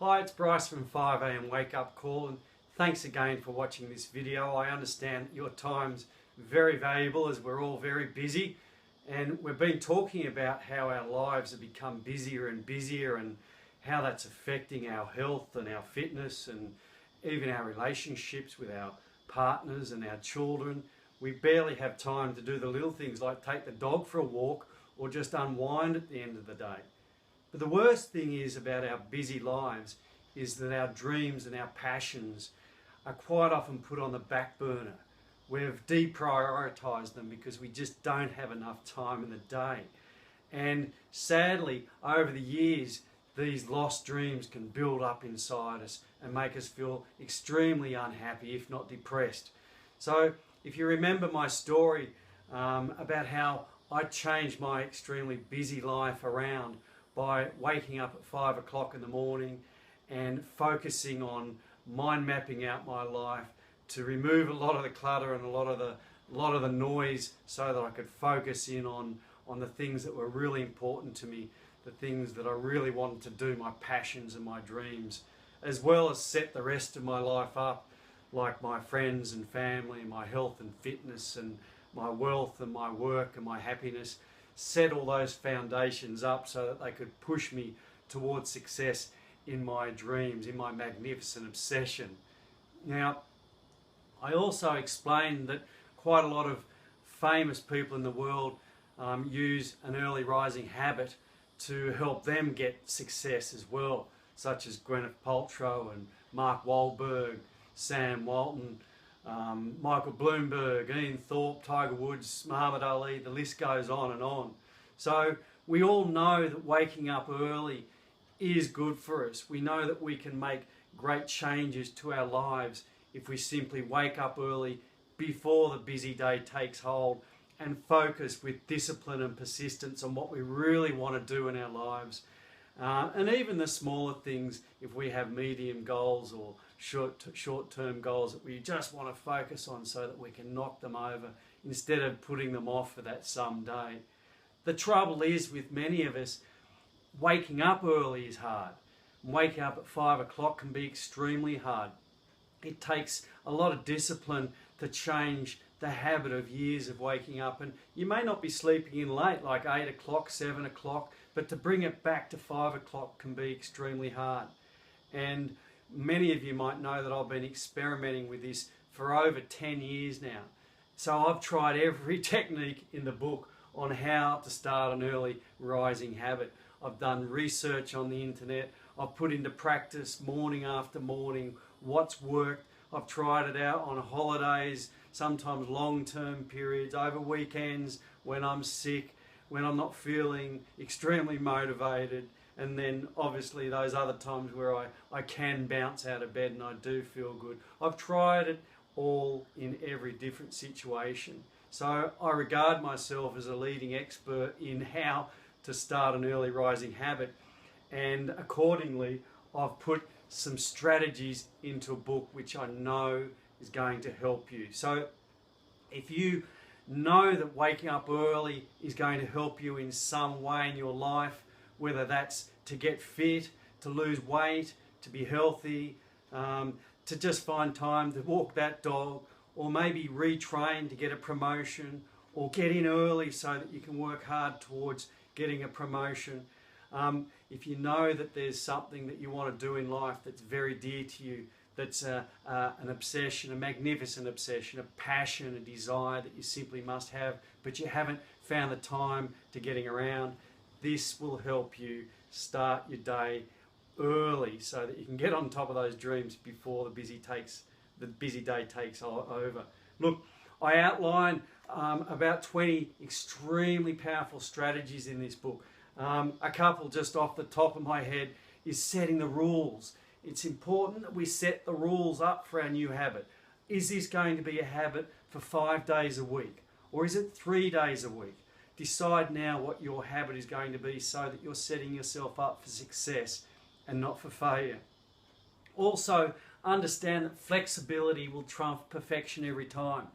Hi, it's Bryce from 5am Wake Up Call, and thanks again for watching this video. I understand that your time's very valuable as we're all very busy, and we've been talking about how our lives have become busier and busier and how that's affecting our health and our fitness and even our relationships with our partners and our children. We barely have time to do the little things like take the dog for a walk or just unwind at the end of the day. But the worst thing is about our busy lives is that our dreams and our passions are quite often put on the back burner. We've deprioritised them because we just don't have enough time in the day. And sadly, over the years, these lost dreams can build up inside us and make us feel extremely unhappy, if not depressed. So if you remember my story about how I changed my extremely busy life around by waking up at 5 o'clock in the morning and focusing on mind mapping out my life to remove a lot of the clutter and a lot of the noise so that I could focus in on the things that were really important to me, the things that I really wanted to do, my passions and my dreams, as well as set the rest of my life up, like my friends and family, my health and fitness and my wealth and my work and my happiness. Set all those foundations up so that they could push me towards success in my dreams, in my magnificent obsession. Now, I also explained that quite a lot of famous people in the world use an early rising habit to help them get success as well, such as Gwyneth Paltrow and Mark Wahlberg, Sam Walton, Michael Bloomberg, Ian Thorpe, Tiger Woods, Muhammad Ali, the list goes on and on. So we all know that waking up early is good for us. We know that we can make great changes to our lives if we simply wake up early before the busy day takes hold and focus with discipline and persistence on what we really want to do in our lives. And even the smaller things, if we have medium goals or short-term goals that we just want to focus on so that we can knock them over instead of putting them off for that someday. The trouble is with many of us, waking up early is hard. Waking up at 5 o'clock can be extremely hard. It takes a lot of discipline to change the habit of years of waking up, and you may not be sleeping in late like 8 o'clock, 7 o'clock, but to bring it back to 5 o'clock can be extremely hard. And many of you might know that I've been experimenting with this for over 10 years now. So I've tried every technique in the book on how to start an early rising habit. I've done research on the internet. I've put into practice morning after morning what's worked. I've tried it out on holidays, sometimes long-term periods, over weekends, when I'm sick, when I'm not feeling extremely motivated, and then obviously those other times where I can bounce out of bed and I do feel good. I've tried it all in every different situation. So I regard myself as a leading expert in how to start an early rising habit, and accordingly I've put some strategies into a book which I know is going to help you. So if you know that waking up early is going to help you in some way in your life, whether that's to get fit, to lose weight, to be healthy, to just find time to walk that dog, or maybe retrain to get a promotion, or get in early so that you can work hard towards getting a promotion. If you know that there's something that you want to do in life that's very dear to you, that's an obsession, a magnificent obsession, a passion, a desire that you simply must have, but you haven't found the time to getting around, this will help you start your day early so that you can get on top of those dreams before the busy day takes over. Look, I outline about 20 extremely powerful strategies in this book. A couple just off the top of my head is setting the rules. It's important that we set the rules up for our new habit. Is this going to be a habit for 5 days a week? Or is it 3 days a week? Decide now what your habit is going to be so that you're setting yourself up for success and not for failure. Also, understand that flexibility will trump perfection every time.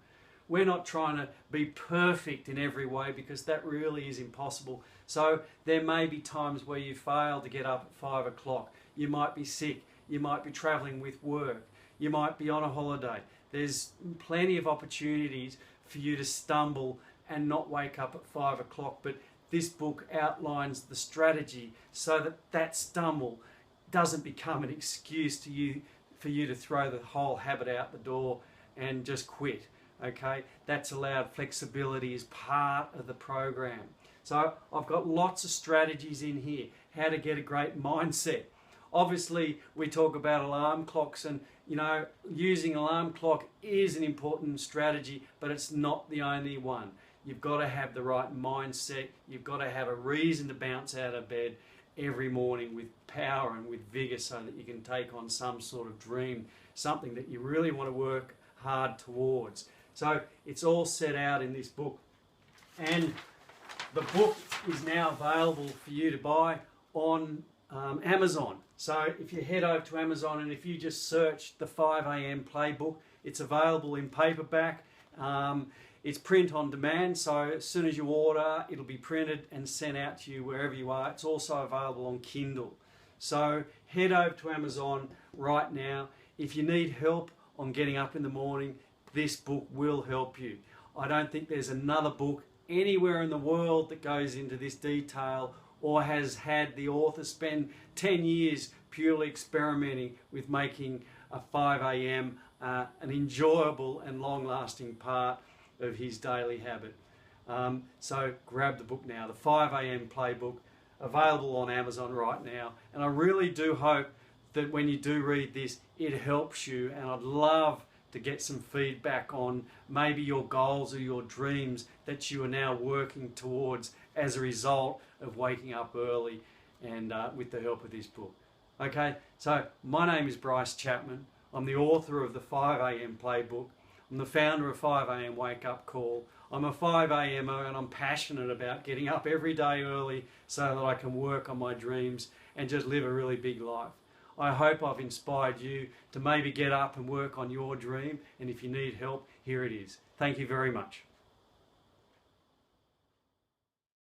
We're not trying to be perfect in every way, because that really is impossible. So there may be times where you fail to get up at 5 o'clock. You might be sick. You might be travelling with work. You might be on a holiday. There's plenty of opportunities for you to stumble and not wake up at 5 o'clock. But this book outlines the strategy so that that stumble doesn't become an excuse for you to throw the whole habit out the door and just quit. Okay, that's allowed flexibility as part of the program. So I've got lots of strategies in here, how to get a great mindset. Obviously, we talk about alarm clocks, and using alarm clock is an important strategy, but it's not the only one. You've got to have the right mindset. You've got to have a reason to bounce out of bed every morning with power and with vigour, so that you can take on some sort of dream, something that you really want to work hard towards. So it's all set out in this book, and the book is now available for you to buy on Amazon. So if you head over to Amazon and if you just search the 5 a.m. Playbook, it's available in paperback. It's print on demand, so as soon as you order, it'll be printed and sent out to you wherever you are. It's also available on Kindle. So head over to Amazon right now. If you need help on getting up in the morning, this book will help you. I don't think there's another book anywhere in the world that goes into this detail, or has had the author spend 10 years purely experimenting with making a 5 a.m. An enjoyable and long-lasting part of his daily habit. So grab the book now, the 5 a.m. Playbook, available on Amazon right now. And I really do hope that when you do read this, it helps you, and I'd love to get some feedback on maybe your goals or your dreams that you are now working towards as a result of waking up early and with the help of this book. Okay, so my name is Bryce Chapman. I'm the author of the 5 a.m. Playbook. I'm the founder of 5 a.m. Wake Up Call. I'm a 5 a.m.er, and I'm passionate about getting up every day early so that I can work on my dreams and just live a really big life. I hope I've inspired you to maybe get up and work on your dream, and if you need help, here it is. Thank you very much.